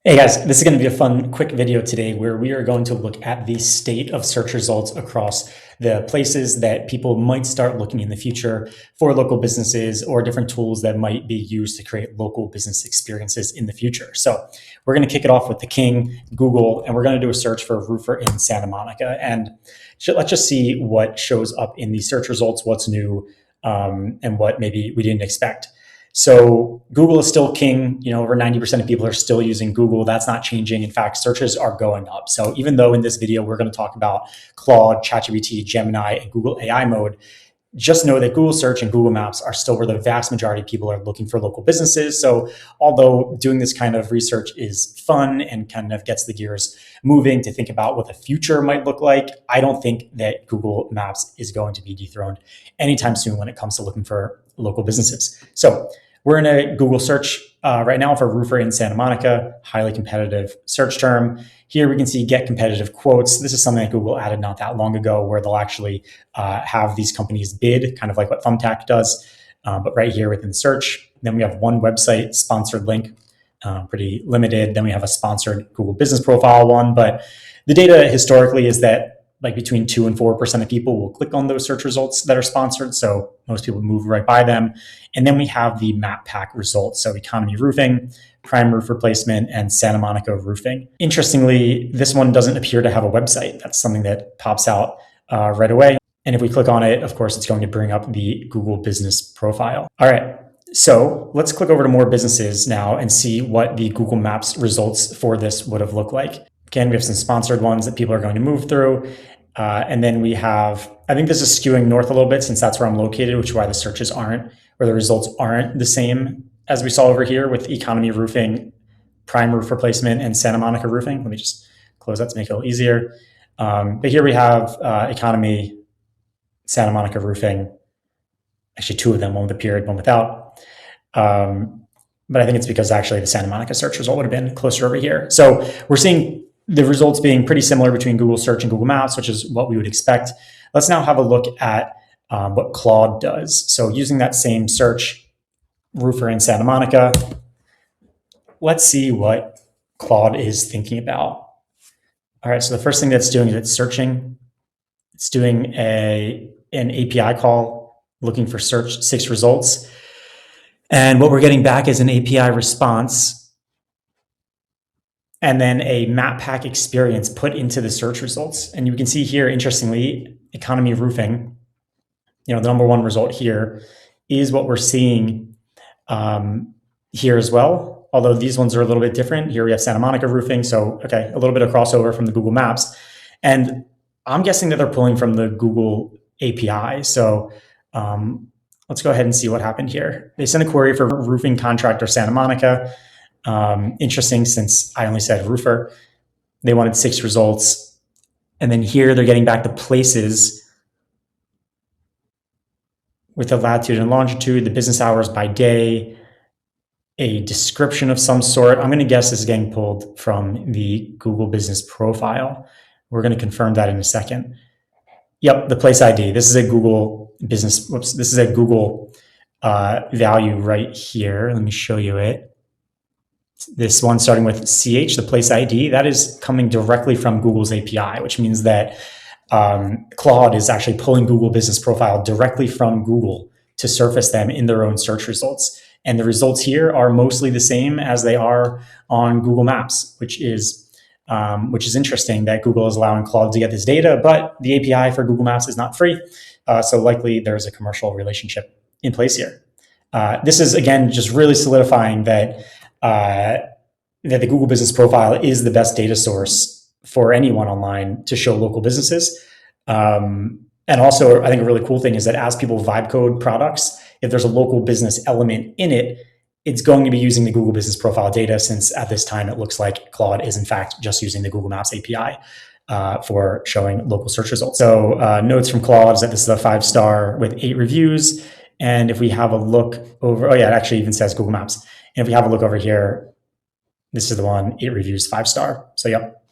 Hey guys, this is going to be a fun, quick video today where we are going to look at the state of search results across the places that people might start looking in the future for local businesses or different tools that might be used to create local business experiences in the future. So we're going to kick it off with the king, Google, and we're going to do a search for a roofer in Santa Monica. And let's just see what shows up in the search results, what's new, and what maybe we didn't expect. So Google is still king. Over 90% of people are still using Google. That's not changing. In fact, searches are going up. So even though in this video, we're going to talk about Claude, ChatGPT, Gemini, and Google AI mode, just know that Google search and Google Maps are still where the vast majority of people are looking for local businesses. So although doing this kind of research is fun and kind of gets the gears moving to think about what the future might look like, I don't think that Google Maps is going to be dethroned anytime soon when it comes to looking for local businesses. So we're in a Google search right now for roofer in Santa Monica, highly competitive search term. Here we can see get competitive quotes. This is something that Google added not that long ago where they'll actually have these companies bid, kind of like what Thumbtack does, but right here within search. Then we have one website sponsored link, pretty limited. Then we have a sponsored Google business profile one, but the data historically is that like between 2 and 4% of people will click on those search results that are sponsored. So most people move right by them. And then we have the map pack results. So economy roofing, prime roof replacement, and Santa Monica roofing. Interestingly, this one doesn't appear to have a website. That's something that pops out right away. And if we click on it, of course, it's going to bring up the Google business profile. All right. So let's click over to more businesses now and see what the Google Maps results for this would have looked like. Again, we have some sponsored ones that people are going to move through. And then we have, I think this is skewing north a little bit since that's where I'm located, which is why the searches aren't, or the results aren't the same as we saw over here with economy roofing, prime roof replacement, and Santa Monica roofing. Let me just close that to make it a little easier. But here we have economy, Santa Monica roofing. Actually, two of them, one with a period, one without. But I think it's because actually the Santa Monica search result would have been closer over here. So we're seeing the results being pretty similar between Google search and Google Maps, which is what we would expect. Let's now have a look at what Claude does. So using that same search, roofer in Santa Monica, let's see what Claude is thinking about. All right, so the first thing that's doing is it's searching. It's doing an API call, looking for search 6 results. And what we're getting back is an API response and then a map pack experience put into the search results. And you can see here, interestingly, economy roofing, the number one result here is what we're seeing here as well. Although these ones are a little bit different. Here we have Santa Monica roofing. So, okay, a little bit of crossover from the Google Maps. And I'm guessing that they're pulling from the Google API. So let's go ahead and see what happened here. They sent a query for roofing contractor Santa Monica. Interesting, since I only said roofer. They wanted 6 results. And then here they're getting back the places with the latitude and longitude, the business hours by day, a description of some sort. I'm going to guess this is getting pulled from the Google business profile. We're going to confirm that in a second. Yep, the place ID. This is a Google business. Whoops, this is a Google value right here. Let me show you it. This one starting with CH, the place ID, that is coming directly from Google's API, which means that Claude is actually pulling Google business profile directly from Google to surface them in their own search results. And the results here are mostly the same as they are on Google Maps, which is interesting that Google is allowing Claude to get this data, but the API for Google Maps is not free. So likely there's a commercial relationship in place here. This is, again, just really solidifying that the Google business profile is the best data source for anyone online to show local businesses. And also, I think a really cool thing is that as people vibe code products, if there's a local business element in it, it's going to be using the Google business profile data, since at this time it looks like Claude is in fact just using the Google Maps API for showing local search results. So notes from Claude is that this is a 5-star with 8 reviews. And if we have a look over, oh yeah, it actually even says Google Maps. And if we have a look over here, this is the one, 8 reviews, 5-star. So yep.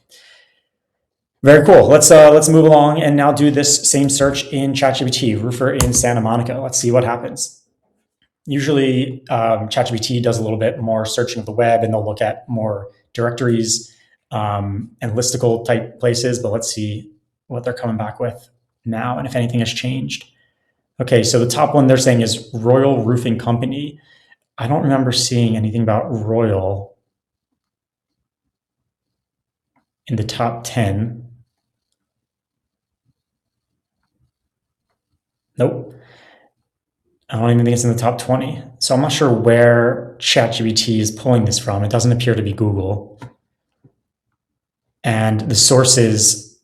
Very cool. Let's move along and now do this same search in ChatGPT, roofer in Santa Monica. Let's see what happens. Usually ChatGPT does a little bit more searching of the web and they'll look at more directories and listicle type places, but let's see what they're coming back with now and if anything has changed. Okay, so the top one they're saying is Royal Roofing Company. I don't remember seeing anything about Royal in the top 10. Nope. I don't even think it's in the top 20. So I'm not sure where ChatGPT is pulling this from. It doesn't appear to be Google. And the sources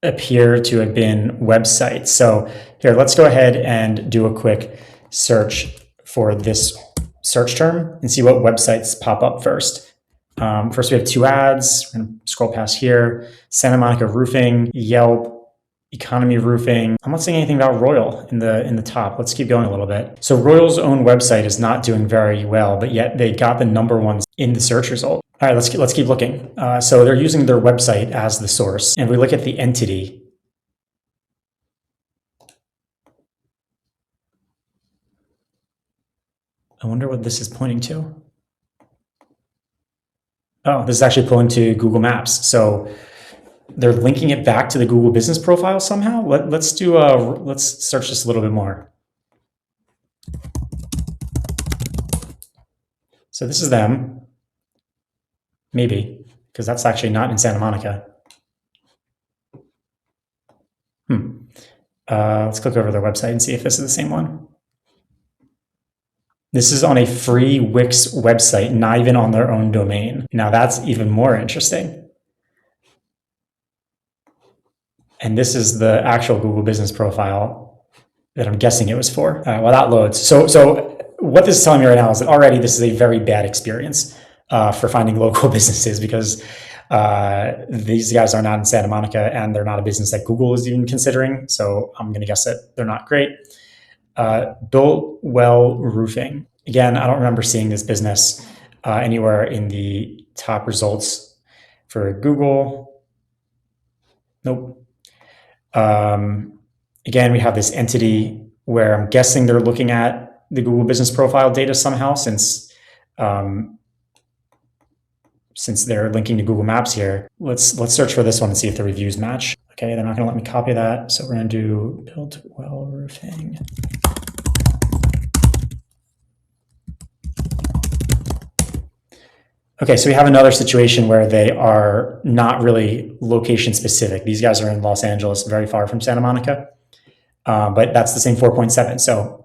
appear to have been websites. So here, let's go ahead and do a quick search for this search term and see what websites pop up first. First, we have 2 ads. We're going to scroll past here. Santa Monica Roofing, Yelp, Economy Roofing. I'm not seeing anything about Royal in the top. Let's keep going a little bit. So Royal's own website is not doing very well, but yet they got the #1 in the search result. All right, let's keep looking. So they're using their website as the source. And if we look at the entity, I wonder what this is pointing to. Oh, this is actually pulling to Google Maps. So they're linking it back to the Google business profile somehow. Let's search this a little bit more. So this is them. Maybe, because that's actually not in Santa Monica. Let's click over their website and see if this is the same one. This is on a free Wix website, not even on their own domain. Now that's even more interesting. And this is the actual Google business profile that I'm guessing it was for. While that loads. So what this is telling me right now is that already this is a very bad experience for finding local businesses, because these guys are not in Santa Monica and they're not a business that Google is even considering. So I'm going to guess that they're not great. Built Well Roofing. Again, I don't remember seeing this business anywhere in the top results for Google. Nope. Again, we have this entity where I'm guessing they're looking at the Google business profile data somehow, since they're linking to Google Maps here. Let's search for this one and see if the reviews match. Okay, they're not going to let me copy that, so we're going to do Built Well Roofing. Okay, so we have another situation where they are not really location specific. These guys are in Los Angeles, very far from Santa Monica, but that's the same 4.7. So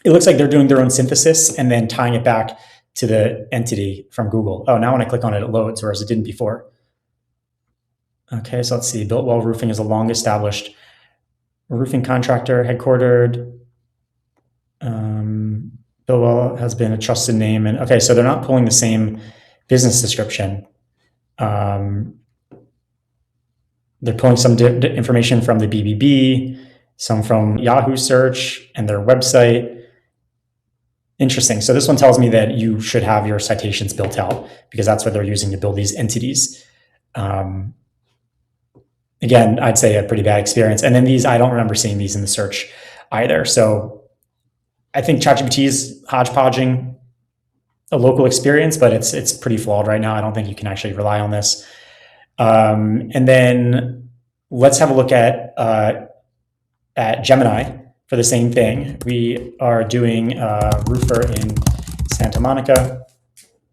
it looks like they're doing their own synthesis and then tying it back to the entity from Google. Oh, now when I click on it, it loads, whereas it didn't before. Okay, so let's see. Built Well Roofing is a long-established roofing contractor, headquartered. Built Well has been a trusted name. And okay, so they're not pulling the same business description. They're pulling some information from the BBB, some from Yahoo search and their website. Interesting. So this one tells me that you should have your citations built out, because that's what they're using to build these entities. Again, I'd say a pretty bad experience. And then these, I don't remember seeing these in the search either. So I think ChatGPT is hodgepodging a local experience, but it's pretty flawed right now. I don't think you can actually rely on this. And then let's have a look at Gemini for the same thing. We are doing a roofer in Santa Monica.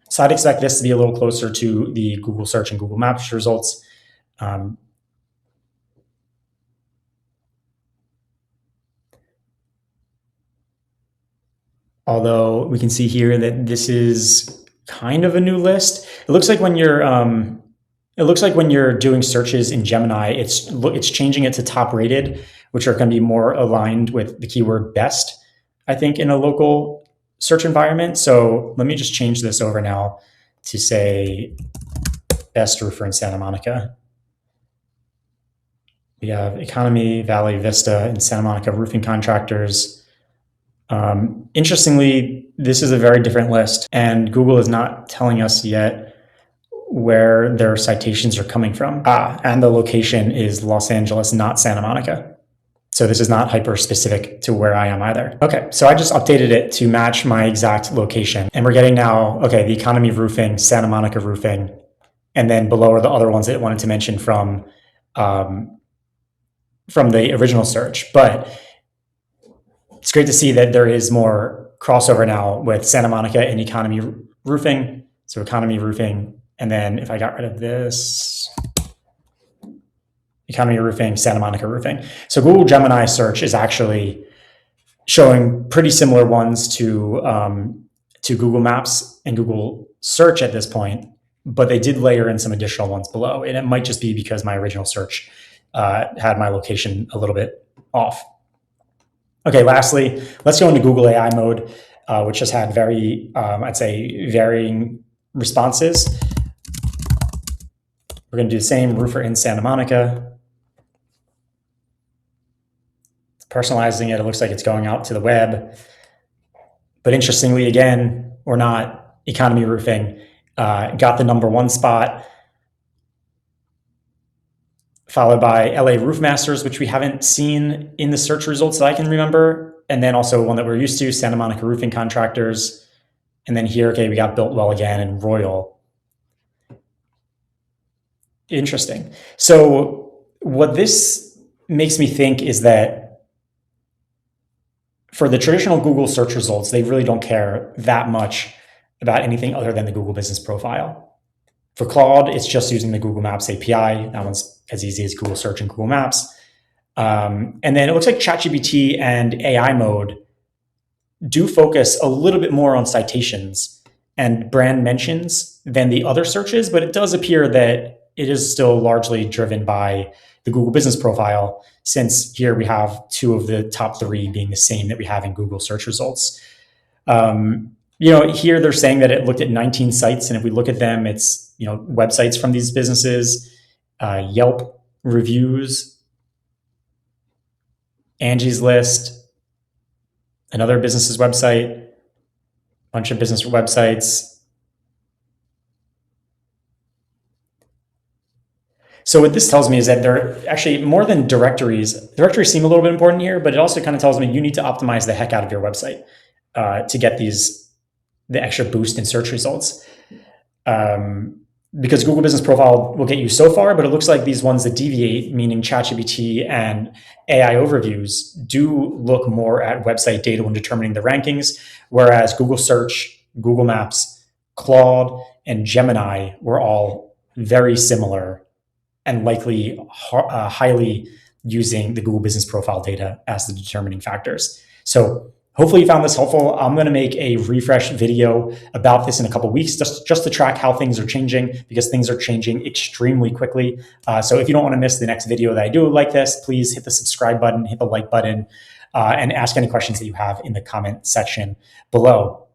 So I'd expect this to be a little closer to the Google search and Google Maps results. Although we can see here that this is kind of a new list. It looks like when you're doing searches in Gemini, it's changing it to top rated, which are going to be more aligned with the keyword best, I think, in a local search environment. So let me just change this over now to say best roofer in Santa Monica. We have Economy, Valley Vista, and Santa Monica roofing contractors. Interestingly, this is a very different list, and Google is not telling us yet where their citations are coming from. And the location is Los Angeles, not Santa Monica. So this is not hyper specific to where I am either. Okay, so I just updated it to match my exact location. And we're getting now, okay, the Economy Roofing, Santa Monica Roofing, and then below are the other ones that I wanted to mention from the original search. But it's great to see that there is more crossover now with Santa Monica and Economy Roofing. So Economy Roofing, and then if I got rid of this, Economy Roofing, Santa Monica Roofing. So Google Gemini search is actually showing pretty similar ones to Google Maps and Google Search at this point, but they did layer in some additional ones below. And it might just be because my original search had my location a little bit off. Okay, lastly, let's go into Google AI mode, which has had very, I'd say, varying responses. We're going to do the same, roofer in Santa Monica. Personalizing it, it looks like it's going out to the web. But interestingly, again, or not, Economy Roofing got the #1 spot, followed by LA Roof Masters, which we haven't seen in the search results that I can remember. And then also one that we're used to, Santa Monica Roofing Contractors. And then here, okay, we got Built Well again and Royal. Interesting. So what this makes me think is that for the traditional Google search results, they really don't care that much about anything other than the Google Business Profile. For Claude, it's just using the Google Maps API. That one's as easy as Google Search and Google Maps. And then it looks like ChatGPT and AI mode do focus a little bit more on citations and brand mentions than the other searches, but it does appear that it is still largely driven by the Google Business Profile, since here we have 2 of the top 3 being the same that we have in Google search results. Here they're saying that it looked at 19 sites, and if we look at them, it's websites from these businesses, Yelp reviews, Angie's List, another business's website, bunch of business websites. So what this tells me is that they're actually more than directories. Directories seem a little bit important here, but it also kind of tells me you need to optimize the heck out of your website to get the extra boost in search results. Because Google Business Profile will get you so far, but it looks like these ones that deviate, meaning ChatGPT and AI overviews, do look more at website data when determining the rankings, whereas Google Search, Google Maps, Claude, and Gemini were all very similar and likely highly using the Google Business Profile data as the determining factors. So hopefully you found this helpful. I'm going to make a refresh video about this in a couple of weeks, just to track how things are changing, because things are changing extremely quickly. So if you don't want to miss the next video that I do like this, please hit the subscribe button, hit the like button, and ask any questions that you have in the comment section below.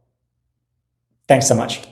Thanks so much.